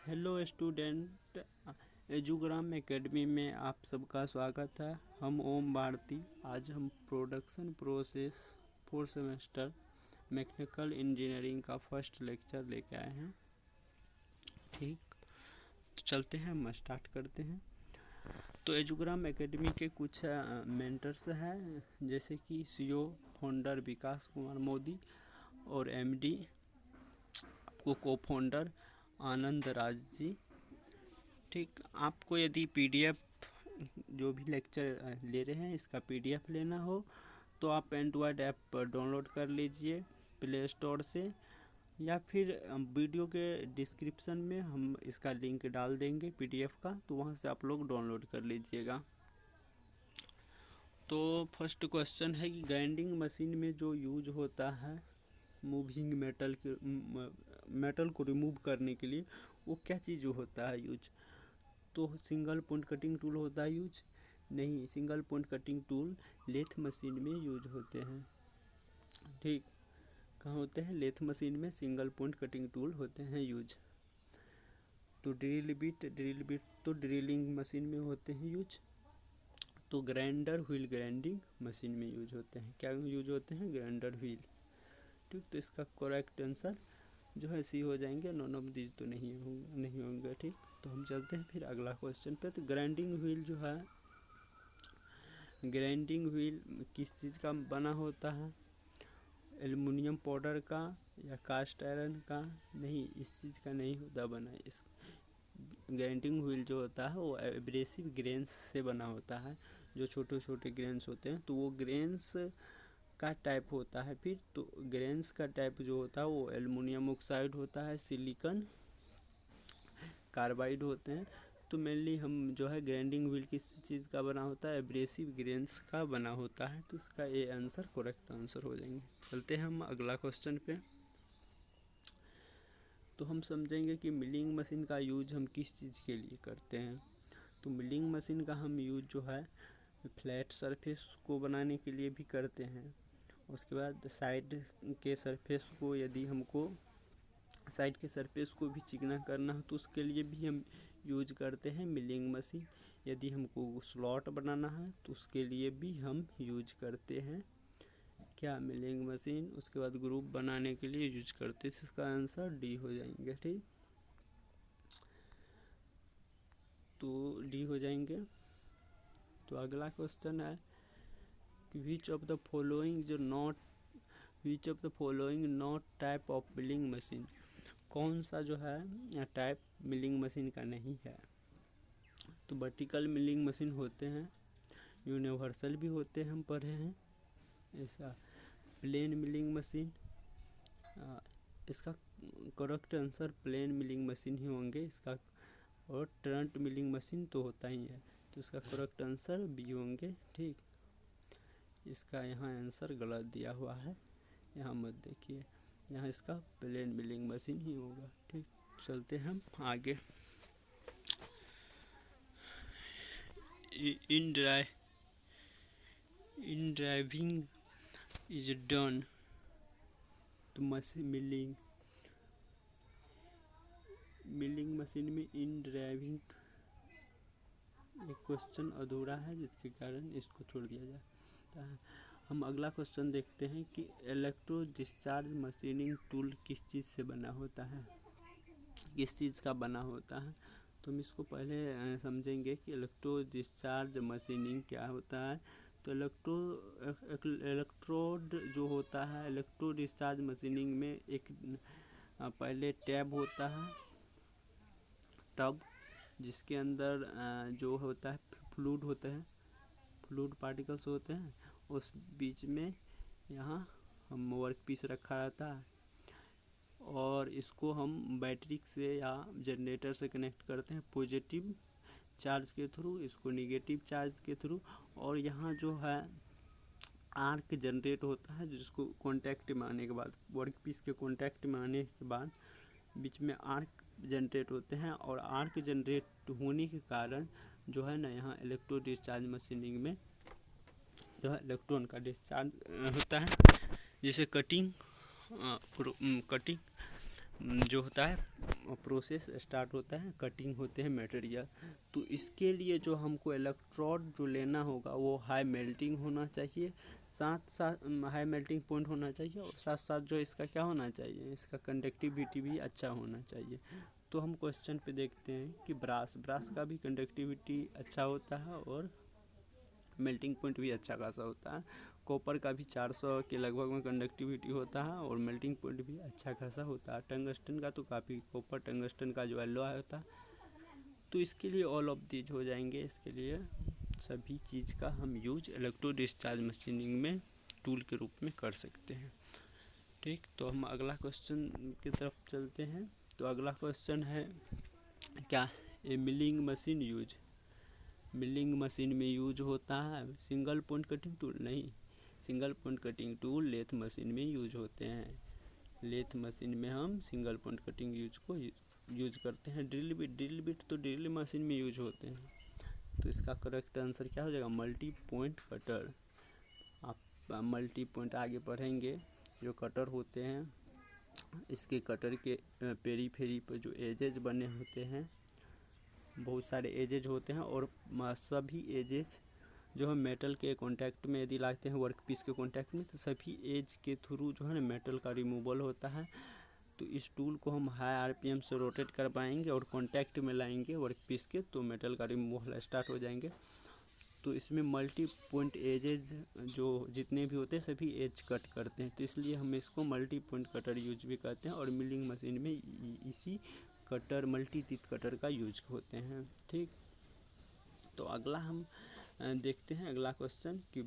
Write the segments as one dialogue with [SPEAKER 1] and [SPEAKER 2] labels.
[SPEAKER 1] Hello student, एजुग्राम academy में आप सबका स्वागत है। हम ओम भारती। आज हम production process 4 semester mechanical engineering का फर्स्ट लेक्चर लेके आए हैं। ठीक, तो चलते हैं, हम स्टार्ट करते हैं। तो एजुग्राम एकेडमी के कुछ मेंटर्स हैं, जैसे कि सीईओ फाउंडर विकास कुमार मोदी और एमडी आपको को फाउंडर आनंद राज जी। ठीक, आपको यदि पीडीएफ जो भी लेक्चर ले रहे हैं इसका पीडीएफ लेना हो तो आप एंड्रॉयड ऐप डाउनलोड कर लीजिए प्ले स्टोर से, या फिर वीडियो के डिस्क्रिप्शन में हम इसका लिंक डाल देंगे पीडीएफ का, तो वहां से आप लोग डाउनलोड कर लीजिएगा। तो फर्स्ट क्वेश्चन है कि ग्राइंडिंग मशीन में जो यूज होता है मूविंग मेटल को रिमूव करने के लिए, वो क्या चीज़ होता है यूज? तो सिंगल पॉइंट कटिंग टूल होता है यूज? नहीं, single point cutting tool lathe machine में यूज होते हैं। ठीक, कहाँ होते हैं? लेथ मशीन में सिंगल पॉइंट कटिंग टूल होते हैं यूज। तो ड्रिल बिट तो ड्रिलिंग मशीन में होते हैं यूज। तो ग्राइंडर व्हील ग्राइंडिंग मशीन में यूज होते हैं। क्या यूज होते हैं? Grinder wheel. ठीक, तो इसका करेक्ट आंसर जो है सी हो जाएंगे। नॉन ऑफ दीज तो नहीं होंगे। ठीक, तो हम चलते हैं फिर अगला क्वेश्चन पे। तो ग्राइंडिंग व्हील जो है, ग्राइंडिंग व्हील किस चीज़ का बना होता है? एल्युमिनियम पाउडर का या कास्ट आयरन का? नहीं, इस चीज़ का नहीं होता बना। इस ग्राइंडिंग व्हील जो होता है वो एब्रेसिव ग्रेन्स से बना होता है। जो छोटे छोटे ग्रेन्स होते हैं तो वो ग्रेन्स का टाइप होता है। फिर तो ग्रेन्स का टाइप जो होता है वो एल्युमिनियम ऑक्साइड होता है, सिलिकॉन कार्बाइड होते हैं। तो मेनली हम जो है ग्राइंडिंग व्हील किस चीज़ का बना होता है? एब्रेसिव ग्रेन्स का बना होता है। तो इसका ये आंसर करेक्ट आंसर हो जाएंगे। चलते हैं हम अगला क्वेश्चन पे। तो हम समझेंगे कि मिलिंग मशीन का यूज हम किस चीज़ के लिए करते हैं। तो मिलिंग मशीन का हम यूज जो है फ्लैट सरफेस को बनाने के लिए भी करते हैं। उसके बाद साइड के सरफेस को, यदि हमको साइड के सरफेस को भी चिकना करना हो तो उसके लिए भी हम यूज करते हैं मिलिंग मशीन। यदि हमको स्लॉट बनाना है तो उसके लिए भी हम यूज करते हैं क्या? Milling machine. उसके बाद ग्रुप बनाने के लिए यूज करते हैं। इसका आंसर डी हो जाएंगे। ठीक, तो डी हो जाएंगे। तो अगला क्वेश्चन है कि which of the following not type of milling machine? कौन सा जो है टाइप मिलिंग मशीन का नहीं है? तो वर्टिकल मिलिंग मशीन होते हैं, यूनिवर्सल भी होते हैं, हम पढ़े हैं ऐसा। प्लेन मिलिंग मशीन, इसका correct answer plane milling machine ही होंगे इसका। और टर्न्ट मिलिंग मशीन तो होता ही है, तो इसका करेक्ट आंसर बी होंगे। ठीक, इसका यहाँ आंसर गलत दिया हुआ है, यहाँ मत देखिए, यहाँ इसका प्लेन मिलिंग मशीन ही होगा। ठीक, चलते हैं हम आगे। इन ड्राइविंग इज डन तो मिलिंग मशीन में इन ड्राइविंग एक क्वेश्चन अधूरा है, जिसके कारण इसको छोड़ दिया जाता है। हम अगला क्वेश्चन देखते हैं कि इलेक्ट्रो डिस्चार्ज मशीनिंग टूल किस चीज़ से बना होता है, किस चीज़ का बना होता है। तो हम इसको पहले समझेंगे कि इलेक्ट्रो डिस्चार्ज मशीनिंग क्या होता है। तो इलेक्ट्रोड जो होता है, इलेक्ट्रो डिस्चार्ज मशीनिंग में एक पहले टैब होता है, टब, जिसके अंदर जो होता है फ्लूइड होते हैं, फ्लूइड पार्टिकल्स होते हैं। उस बीच में यहाँ हम वर्क पीस रखा रहता है और इसको हम बैटरी से या जनरेटर से कनेक्ट करते हैं पॉजिटिव चार्ज के थ्रू, इसको निगेटिव चार्ज के थ्रू। और यहाँ जो है आर्क जनरेट होता है, जिसको कॉन्टैक्ट में आने के बाद, वर्क पीस के कॉन्टैक्ट में आने के बाद बीच में आर्क जनरेट होते हैं। और आर्क जनरेट होने के कारण जो है ना, यहाँ इलेक्ट्रो डिस्चार्ज मशीनिंग में जो है इलेक्ट्रॉन का डिस्चार्ज होता है, जैसे कटिंग जो होता है प्रोसेस स्टार्ट होता है, कटिंग होते हैं मटेरियल। तो इसके लिए जो हमको इलेक्ट्रोड जो लेना होगा वो हाई मेल्टिंग होना चाहिए, साथ साथ हाई मेल्टिंग पॉइंट होना चाहिए, और साथ साथ जो इसका क्या होना चाहिए, इसका कंडक्टिविटी भी अच्छा होना चाहिए। तो हम क्वेश्चन पे देखते हैं कि ब्रास का भी कंडक्टिविटी अच्छा होता है और मेल्टिंग पॉइंट भी अच्छा खासा होता है। कॉपर का भी 400 के लगभग में कंडक्टिविटी होता है और मेल्टिंग पॉइंट भी अच्छा खासा होता है। टंगस्टन का तो काफ़ी, कॉपर टंगस्टन का जो एलॉय होता है, तो इसके लिए ऑल ऑफ दीज हो जाएंगे। इसके लिए सभी चीज़ का हम यूज इलेक्ट्रो डिस्चार्ज मशीनिंग में टूल के रूप में कर सकते हैं। ठीक, तो हम अगला क्वेश्चन की तरफ चलते हैं। तो अगला क्वेश्चन है क्या, A milling machine use. Milling machine में यूज होता है सिंगल पॉइंट कटिंग टूल, नहीं, single point cutting tool lathe machine में यूज होते हैं। लेथ मशीन में हम सिंगल पॉइंट कटिंग यूज करते हैं। ड्रिल बिट तो ड्रिल मशीन में यूज होते हैं। तो इसका करेक्ट आंसर क्या हो जाएगा, मल्टी पॉइंट कटर। आप मल्टी पॉइंट आगे पढ़ेंगे, जो कटर होते हैं, इसके कटर के पेरीफेरी पर जो एजेज बने होते हैं, बहुत सारे एजेज होते हैं, और सभी एजेज जो है मेटल के कांटेक्ट में यदि लाते हैं वर्क पीस के कांटेक्ट में, तो सभी एज के थ्रू जो है ना मेटल का रिमूवल होता है। तो इस टूल को हम हाई आरपीएम से रोटेट कर पाएंगे और कांटेक्ट में लाएंगे वर्क पीस के, तो मेटल का रिमूवल स्टार्ट हो जाएंगे। तो इसमें मल्टी पॉइंट एजेज जो जितने भी होते हैं सभी एज कट करते हैं, तो इसलिए हम इसको मल्टी पॉइंट कटर यूज भी करते हैं। और मिलिंग मशीन में इसी कटर, मल्टी टीथ कटर का यूज होते हैं। ठीक, तो अगला हम देखते हैं अगला क्वेश्चन कि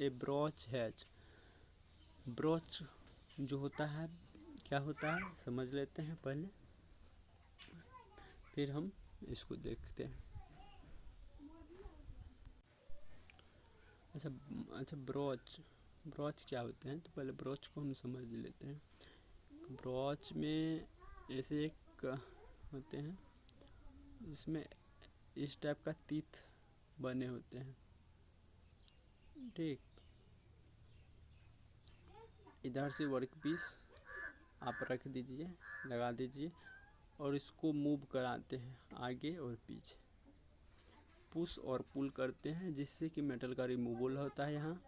[SPEAKER 1] ए ब्रॉच हैच। ब्रॉच जो होता है क्या होता है समझ लेते हैं पहले, फिर हम इसको देखते हैं। अच्छा ब्रॉच क्या होते हैं, तो पहले ब्रॉच को हम समझ लेते हैं। ब्रॉच में ऐसे एक होते हैं जिसमें इस टाइप का तीत बने होते हैं। ठीक, इधर से वर्क पीस आप रख दीजिए, लगा दीजिए, और इसको मूव कराते हैं आगे और पीछे, पुश और पुल करते हैं, जिससे कि मेटल का रिमूवल होता है यहाँ।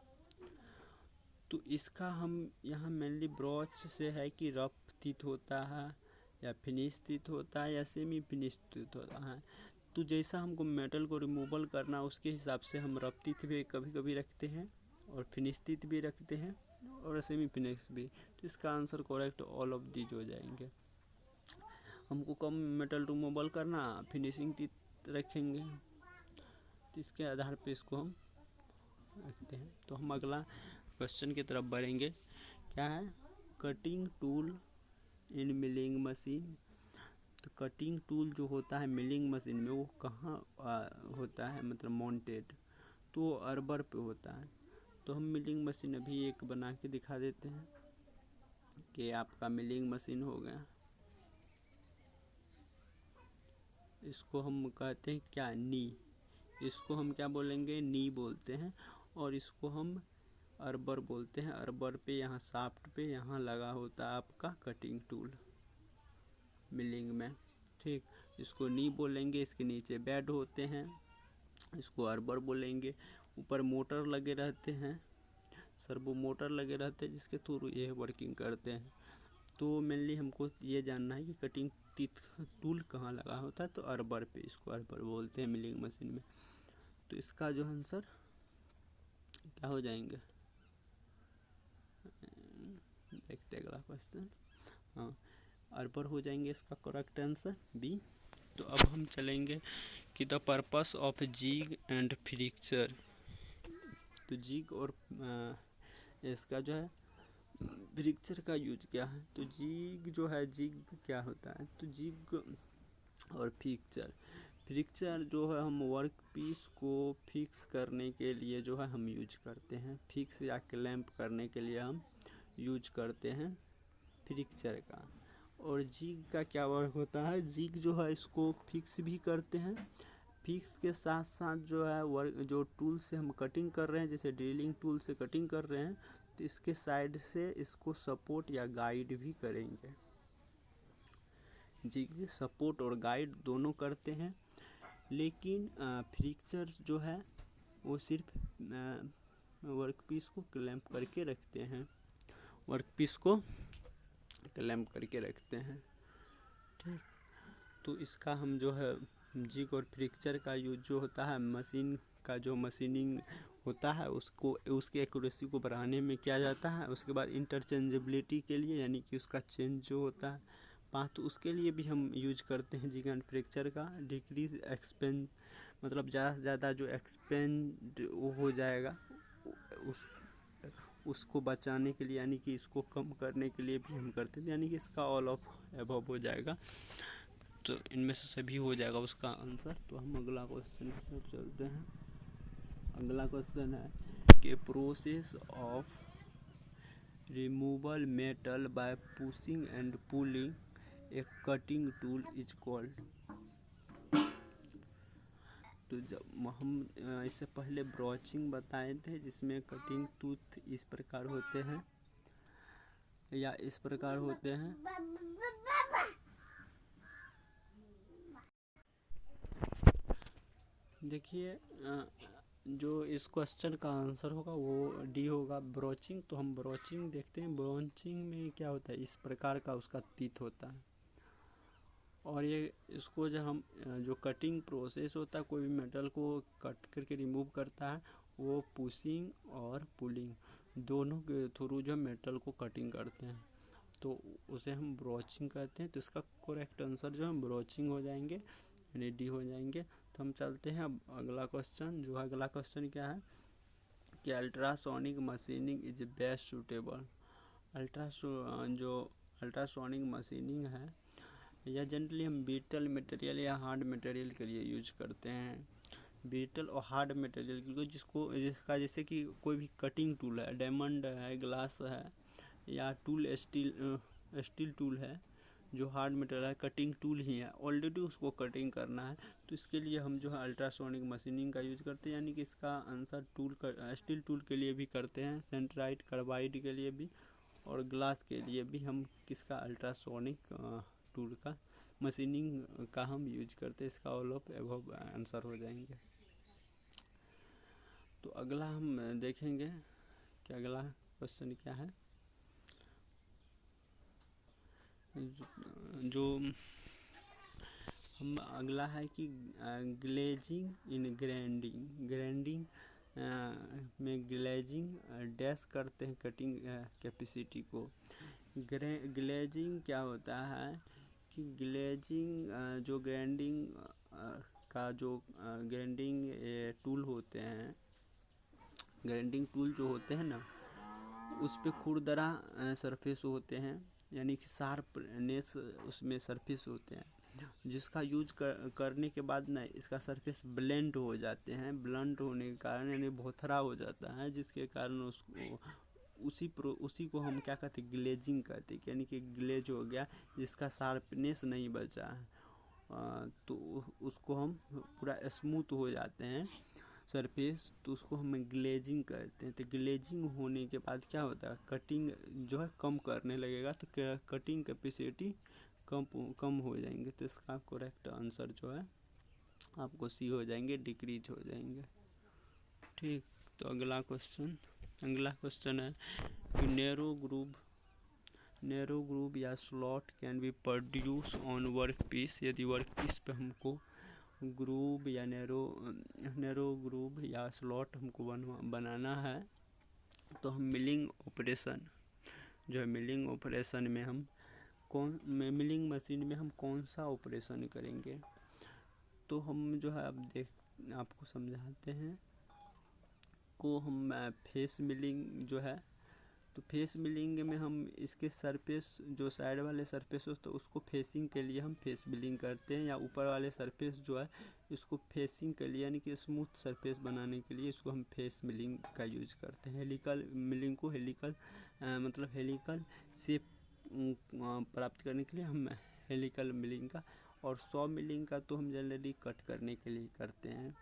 [SPEAKER 1] तो इसका हम यहाँ मेनली ब्रॉच से है कि रफ टीथ होता है या फिनिश टीथ होता है या सेमी फिनिश टीथ होता है। तो जैसा हमको मेटल को रिमूवल करना उसके हिसाब से हम रफ टीथ भी कभी कभी रखते हैं और फिनिश टीथ भी रखते हैं और सेमी फिनिश भी। तो इसका answer correct all of these हो जाएंगे। हमको कम मेटल रिमूवल करना, फिनिशिंग टीथ रखेंगे, तो इसके आधार पे इसको हम रखते हैं। तो हम अगला क्वेश्चन की तरफ बढ़ेंगे। क्या है, cutting tool in milling machine. तो कटिंग टूल जो होता है मिलिंग मशीन में वो कहाँ होता है, मतलब माउंटेड, तो वो अर्बर पे होता है। तो हम मिलिंग मशीन अभी एक बना के दिखा देते हैं कि आपका मिलिंग मशीन हो गया। इसको हम कहते हैं क्या, नी। इसको हम क्या बोलेंगे, नी बोलते हैं। और इसको हम अर्बर बोलते हैं। अर्बर पे यहाँ शाफ्ट पे यहाँ लगा होता है आपका कटिंग टूल मिलिंग में। ठीक, इसको नी बोलेंगे। इसके नीचे बेड होते हैं, इसको अर्बर बोलेंगे। ऊपर मोटर लगे रहते हैं, सर्वो मोटर लगे रहते हैं, जिसके थ्रू ये वर्किंग करते हैं। तो मेनली हमको ये जानना है कि कटिंग टीथ टूल कहाँ लगा होता है, तो अर्बर पे, इसको अर्बर बोलते हैं मिलिंग मशीन में। तो इसका जो आंसर क्या हो जाएंगे, देखते अगला क्वेश्चन। हाँ, अर्बर हो जाएंगे इसका करेक्ट आंसर बी। तो अब हम चलेंगे कि the purpose of jig and fixture. तो जिग और इसका जो है फ्रिक्चर का यूज क्या है। तो जिग जो है, जिग क्या होता है, तो जिग और फ्रिक्चर जो है हम वर्क पीस को फिक्स करने के लिए जो है हम यूज करते हैं, फिक्स या क्लैंप करने के लिए हम यूज करते हैं फ्रिक्चर का। और जिग का क्या वर्क होता है, जिग जो है इसको फिक्स भी करते हैं, फिक्स के साथ साथ जो है वर्क, जो टूल से हम कटिंग कर रहे हैं, जैसे ड्रिलिंग टूल से कटिंग कर रहे हैं, तो इसके साइड से इसको सपोर्ट या गाइड भी करेंगे। जिग सपोर्ट और गाइड दोनों करते हैं, लेकिन फ्रिक्चर जो है वो सिर्फ वर्कपीस को क्लैंप करके रखते हैं, वर्कपीस को क्लैंप करके रखते हैं। ठीक, तो इसका हम जो है जिग और फ्रिक्चर का यूज जो होता है मशीन का जो मशीनिंग होता है उसको उसके एक्यूरेसी को बढ़ाने में किया जाता है। उसके बाद इंटरचेंजेबिलिटी के लिए यानी कि उसका चेंज जो होता है पाथ, तो उसके लिए भी हम यूज करते हैं जिग एंड फ्रिक्चर का। डिक्रीज एक्सपेंड मतलब ज़्यादा से ज़्यादा जो एक्सपेंड वो हो जाएगा उसको बचाने के लिए यानी कि इसको कम करने के लिए भी हम करते हैं, यानी कि इसका ऑल ऑफ एबव हो जाएगा। तो इनमें से सभी हो जाएगा उसका आंसर। तो हम अगला क्वेश्चन की तरफ चलते हैं। अगला क्वेश्चन है कि process of removal metal by pushing and pulling a cutting tool is called. तो जब हम इससे पहले ब्रॉचिंग बताए थे जिसमें कटिंग टूथ इस प्रकार होते हैं या इस प्रकार होते हैं। देखिए जो इस क्वेश्चन का आंसर होगा वो डी होगा, ब्रोचिंग। तो हम ब्रोचिंग देखते हैं। ब्रोचिंग में क्या होता है, इस प्रकार का उसका टीथ होता है और ये इसको जो हम जो कटिंग प्रोसेस होता है कोई भी मेटल को कट करके रिमूव करता है वो पुशिंग और पुलिंग दोनों के थ्रू जो मेटल को कटिंग करते हैं, तो उसे हम ब्रोचिंग कहते हैं। तो इसका करेक्ट आंसर जो है ब्रोचिंग हो जाएंगे, रेडी हो जाएंगे। तो हम चलते हैं अब अगला क्वेश्चन। जो अगला क्वेश्चन क्या है कि ultrasonic machining is best suitable. जो अल्ट्रासोनिक मशीनिंग है या जनरली हम बीटल मटेरियल या हार्ड मटेरियल के लिए यूज करते हैं। बीटल और हार्ड मटेरियल के लिए जिसका जैसे कि कोई भी कटिंग टूल है, डायमंड है, ग्लास है या टूल स्टील टूल है जो हार्ड मटेरियल है, कटिंग टूल ही है, ऑलरेडी उसको कटिंग करना है, तो इसके लिए हम जो है अल्ट्रासोनिक मशीनिंग का यूज करते हैं। यानी कि इसका आंसर स्टील टूल के लिए भी करते हैं, सेंट्राइट कार्बाइड के लिए भी और ग्लास के लिए भी हम किसका अल्ट्रासोनिक टूल का मशीनिंग का हम यूज करते हैं। इसका ऑल ऑफ एबव आंसर हो जाएंगे। तो अगला हम देखेंगे कि अगला क्वेश्चन क्या है। जो हम अगला है कि ग्लेजिंग इन ग्राइंडिंग में ग्लेजिंग डैश करते हैं कटिंग कैपेसिटी को। ग्लेजिंग क्या होता है कि ग्लेजिंग जो ग्राइंडिंग का जो ग्राइंडिंग टूल होते हैं, ग्राइंडिंग टूल जो होते हैं ना उस पे खुरदरा सरफेस होते हैं, यानी कि शार्पनेस उसमें सरफेस होते हैं, जिसका यूज करने के बाद ना इसका सरफेस ब्लेंड हो जाते हैं। ब्लेंड होने के कारण यानी भोथरा हो जाता है, जिसके कारण उसको उसी को हम क्या कहते हैं ग्लेजिंग कहते हैं, यानी कि ग्लेज हो गया जिसका शार्पनेस नहीं बचा है, तो उसको हम पूरा स्मूथ हो जाते हैं सरफेस, तो उसको हम ग्लेजिंग कहते हैं। तो ग्लेजिंग होने के बाद क्या होता है कटिंग जो है कम करने लगेगा, तो कटिंग कैपेसिटी कम हो जाएंगे। तो इसका करेक्ट आंसर जो है आपको सी हो जाएंगे, डिक्रीज हो जाएंगे। ठीक, तो अगला क्वेश्चन है कि नैरो ग्रूव या slot can be produce on work piece. यदि वर्क पीस पे हमको ग्रूव या नैरो ग्रूव या स्लॉट हमको बनाना है, तो हम मिलिंग ऑपरेशन में हम मिलिंग मशीन में हम कौन सा ऑपरेशन करेंगे। तो हम जो है अब आपको समझाते हैं को हम फेस मिलिंग जो है, तो फेस मिलिंग में हम इसके सरफेस जो साइड वाले सरफेस होते हैं उसको फेसिंग के लिए हम फेस मिलिंग करते हैं, या ऊपर वाले सरफेस जो है इसको फेसिंग के लिए यानी कि स्मूथ सरफेस बनाने के लिए इसको हम फेस मिलिंग का यूज करते हैं। हेलिकल मिलिंग को मतलब हेलिकल शेप प्राप्त करने के लिए हम हेलिकल मिलिंग का, और सॉ मिलिंग का तो हम जनरली कट करने के लिए करते हैं।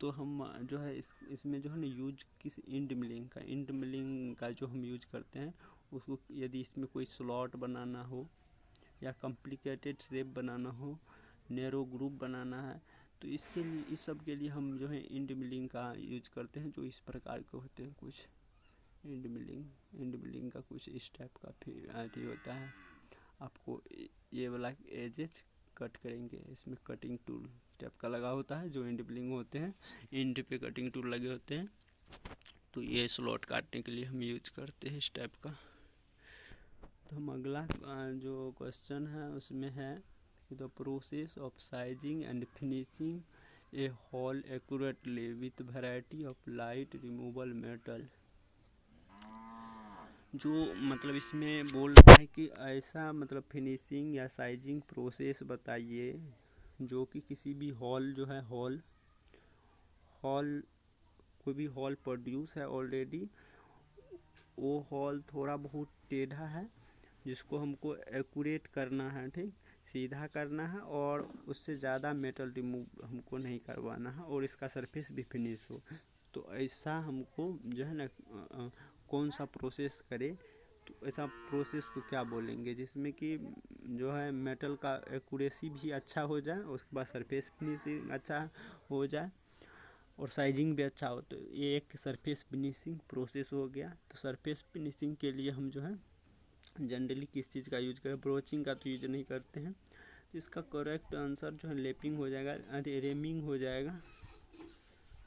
[SPEAKER 1] तो हम जो है इसमें जो है ना यूज किस इंड मिलिंग का जो हम यूज करते हैं उसको, यदि इसमें कोई स्लॉट बनाना हो या कॉम्प्लिकेटेड शेप बनाना हो, नैरो ग्रुप बनाना है, तो इसके लिए इस सब के लिए हम जो है इंड मिलिंग का यूज करते हैं, जो इस प्रकार के होते हैं। कुछ इंड मिलिंग का कुछ इस टाइप का फिर होता है। आपको ये वाला एजेस कट करेंगे, इसमें कटिंग टूल टाइप का लगा होता है, जो इंड मिलिंग होते हैं, इंड पे कटिंग टूल लगे होते हैं, तो ये स्लॉट काटने के लिए हम यूज करते हैं इस टाइप का। तो हम अगला जो क्वेश्चन है उसमें है the process of sizing and finishing A hall accurately with variety of light removal metal. जो मतलब इसमें बोल रहा है कि ऐसा मतलब फिनिशिंग या साइजिंग प्रोसेस बताइए जो कि किसी भी हॉल जो है हॉल कोई भी हॉल प्रोड्यूस है ऑलरेडी, वो हॉल थोड़ा बहुत टेढ़ा है जिसको हमको एक्यूरेट करना है, ठीक, सीधा करना है, और उससे ज़्यादा मेटल रिमूव हमको नहीं करवाना है, और इसका सरफेस भी फिनिश हो। तो ऐसा हमको जो है ना कौन सा प्रोसेस करे, तो ऐसा प्रोसेस को क्या बोलेंगे जिसमें कि जो है मेटल का एक्यूरेसी भी अच्छा हो जाए, उसके बाद सरफेस फिनिशिंग अच्छा हो जाए और साइजिंग भी अच्छा हो। तो ये एक सरफेस फिनिशिंग प्रोसेस हो गया। तो सरफेस फिनिशिंग के लिए हम जो है जनरली किस चीज़ का यूज करें, ब्रोचिंग का तो यूज नहीं करते हैं। तो इसका करेक्ट आंसर जो है लेपिंग हो जाएगा, रेमिंग हो जाएगा।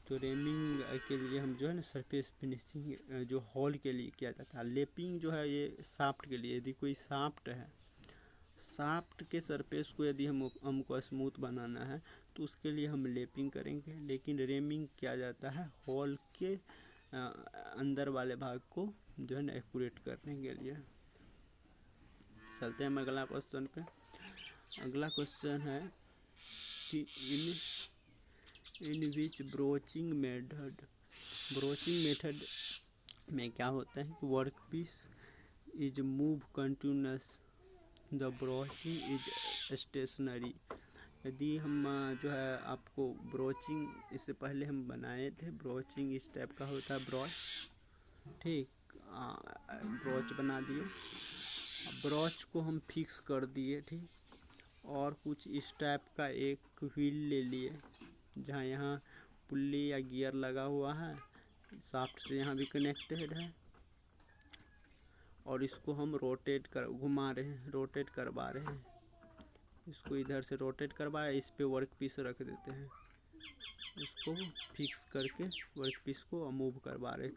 [SPEAKER 1] तो रेमिंग के लिए हम जो है ना सरफेस फिनिशिंग जो हॉल के लिए किया जाता है। लेपिंग जो है ये शाफ्ट के लिए, यदि कोई शाफ्ट है, शाफ्ट के सरफेस को यदि हमको स्मूथ बनाना है तो उसके लिए हम लेपिंग करेंगे। लेकिन रेमिंग किया जाता है हॉल के अंदर वाले भाग को जो है ना एक्यूरेट करने के लिए। चलते हैं हम अगला क्वेश्चन पे। अगला क्वेश्चन है कि इन विच ब्रोचिंग मेथड में क्या होता है कि work piece is move continuous, the broaching is stationary. यदि हम जो है आपको ब्रोचिंग इससे पहले हम बनाए थे, ब्रोचिंग इस टाइप का होता है ब्रॉच, ठीक, ब्रॉच बना दिए, ब्रॉच को हम फिक्स कर दिए, ठीक, और कुछ इस टाइप का एक व्हील ले लिए जहाँ यहाँ पुल्ली या गियर लगा हुआ है, शाफ्ट से यहाँ भी कनेक्टेड है, और इसको हम रोटेट करवा रहे हैं, इसको इधर से रोटेट करवा, इस पे वर्क पीस रख देते हैं, इसको फिक्स करके वर्क पीस को मूव करवा रहे हैं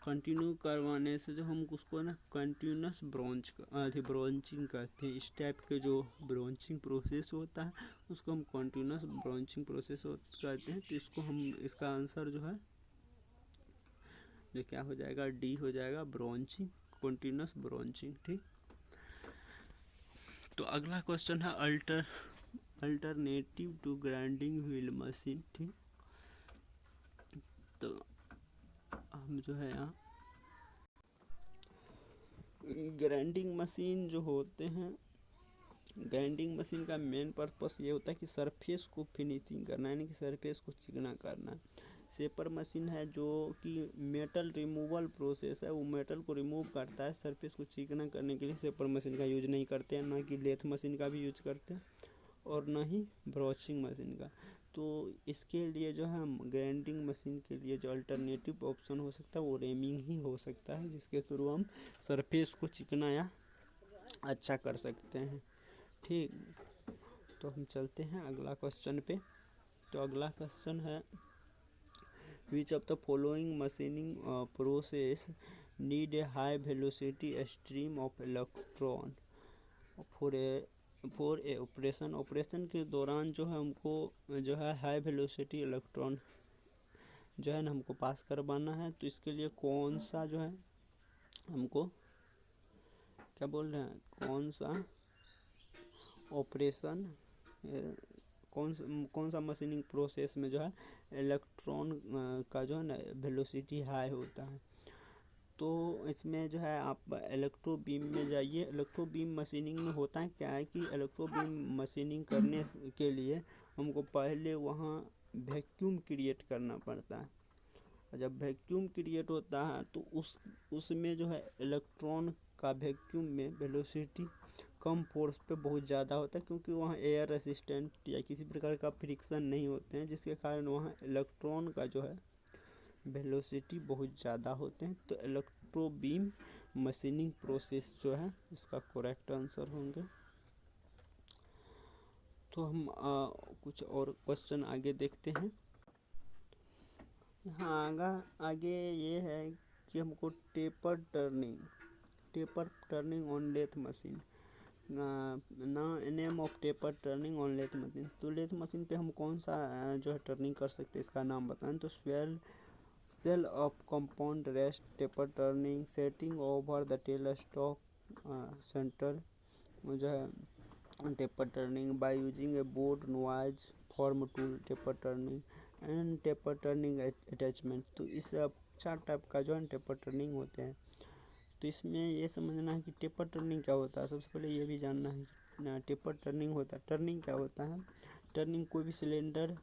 [SPEAKER 1] कंटिन्यू करवाने से जो हम उसको ना कंटिन्यूस ब्रोचिंग कहते हैं। इस टाइप के जो ब्रोचिंग प्रोसेस होता है उसको हम कंटिन्यूस ब्रोचिंग प्रोसेस कहते हैं। तो इसको हम इसका आंसर जो है जो क्या हो जाएगा, डी हो जाएगा, ब्रोचिंग, कंटिन्यूस ब्रोचिंग, ठीक। तो अगला क्वेश्चन है alternative to grinding wheel machine, ठीक। तो हम जो है यहाँ ग्राइंडिंग मशीन जो होते हैं, ग्राइंडिंग मशीन का मेन पर्पस ये होता है कि सरफेस को फिनिशिंग करना, यानी कि सरफेस को चिकना करना। शेपर मशीन है जो कि मेटल रिमूवल प्रोसेस है, वो मेटल को रिमूव करता है, सरफेस को चिकना करने के लिए शेपर मशीन का यूज नहीं करते हैं, ना कि लेथ मशीन का भी यूज करते हैं, और ना ही ब्रोचिंग मशीन का। तो इसके लिए जो है हम ग्राइंडिंग मशीन के लिए जो अल्टरनेटिव ऑप्शन हो सकता है वो रेमिंग ही हो सकता है, जिसके थ्रू हम सरफेस को चिकना या अच्छा कर सकते हैं, ठीक। तो हम चलते हैं अगला क्वेश्चन पे। तो अगला क्वेश्चन है which of the following machining process need a high velocity stream of electron for a operation के दौरान जो है हमको जो है हाई वेलोसिटी इलेक्ट्रॉन जो है ना हमको पास करवाना है। तो इसके लिए कौन सा जो है हमको क्या बोल रहे हैं, कौन सा ऑपरेशन कौन सा मशीनिंग प्रोसेस में जो है इलेक्ट्रॉन का जो है ना वेलोसिटी हाई होता है। तो इसमें जो है आप इलेक्ट्रो बीम में जाइए। इलेक्ट्रो बीम मशीनिंग में होता है क्या है कि इलेक्ट्रो बीम मशीनिंग करने के लिए हमको पहले वहाँ वैक्यूम क्रिएट करना पड़ता है, और जब वैक्यूम क्रिएट होता है तो उसमें जो है इलेक्ट्रॉन का वैक्यूम में वेलोसिटी कम फोर्स पे बहुत ज़्यादा होता है, क्योंकि वहाँ एयर रेसिस्टेंट या किसी प्रकार का फ्रिक्शन नहीं होते हैं, जिसके कारण वहाँ इलेक्ट्रॉन का जो है वेलोसिटी बहुत ज़्यादा होते हैं। तो इलेक्ट्रो बीम मशीनिंग प्रोसेस जो है इसका करेक्ट आंसर होंगे। तो हम कुछ और क्वेश्चन आगे देखते हैं। यहाँ आगे ये है कि हमको taper turning on lathe machine ना name of taper turning on lathe machine. तो लेथ मशीन पे हम कौन सा जो है टर्निंग कर सकते हैं, इसका नाम बताएं। तो swell of compound rest taper turning, setting over the tell stock centre जो है taper turning, by using A board noise form tool taper turning and taper turning attachment. तो इस 4 टाइप का जो है टेपर टर्निंग होते हैं। तो इसमें ये समझना है कि टेपर टर्निंग क्या होता है। सबसे पहले ये भी जानना है ना टेपर टर्निंग होता है। टर्निंग क्या होता है? टर्निंग कोई भी सिलेंडर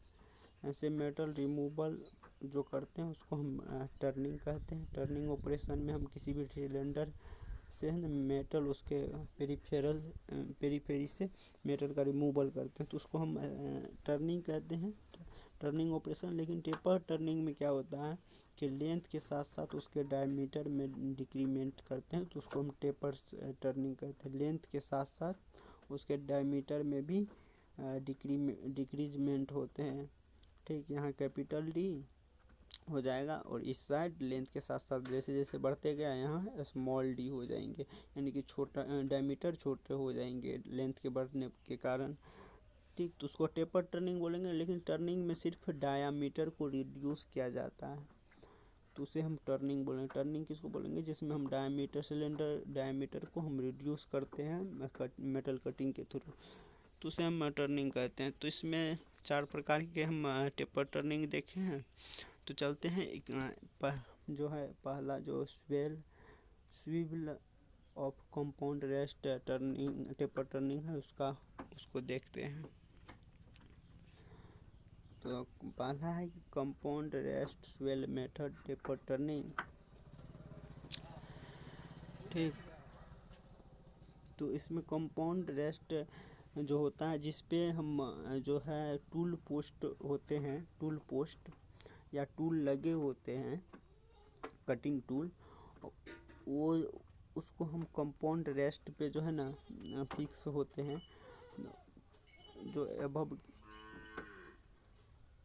[SPEAKER 1] ऐसे मेटल रिमूवल जो करते हैं उसको हम टर्निंग कहते हैं। टर्निंग ऑपरेशन में हम किसी भी सिलेंडर से मेटल उसके पेरीफेरी से मेटल का रिमूवल करते हैं, तो उसको हम टर्निंग कहते हैं, टर्निंग ऑपरेशन। लेकिन टेपर टर्निंग में क्या होता है कि लेंथ के साथ साथ उसके डायमीटर में डिक्रीमेंट करते हैं, तो उसको हम टेपर टर्निंग कहते हैं। लेंथ के साथ साथ उसके डायमीटर में भी डिक्रीजमेंट होते हैं। ठीक, यहाँ कैपिटल डी हो जाएगा और इस साइड लेंथ के साथ साथ जैसे जैसे बढ़ते गया यहाँ स्मॉल डी हो जाएंगे, यानी कि छोटा डायमीटर छोटे हो जाएंगे लेंथ के बढ़ने के कारण। ठीक, तो उसको टेपर टर्निंग बोलेंगे। लेकिन टर्निंग में सिर्फ डायामीटर को रिड्यूस किया जाता है, तो उसे हम टर्निंग बोलेंगे। टर्निंग किसको बोलेंगे? जिसमें हम सिलेंडर डायमीटर को हम रिड्यूस करते हैं मेटल कटिंग के थ्रू, तो उसे हम टर्निंग कहते हैं। तो इसमें 4 प्रकार के हम टेपर टर्निंग देखे हैं। तो चलते हैं जो है पहला जो swivel of compound rest turning taper turning है उसको देखते हैं। तो पहला है कि compound rest swell method taper turning. ठीक, तो इसमें कंपाउंड रेस्ट जो होता है जिसपे हम जो है टूल पोस्ट होते हैं, टूल पोस्ट या टूल लगे होते हैं, कटिंग टूल, वो उसको हम कंपाउंड रेस्ट पे जो है ना फिक्स होते हैं, जो अबव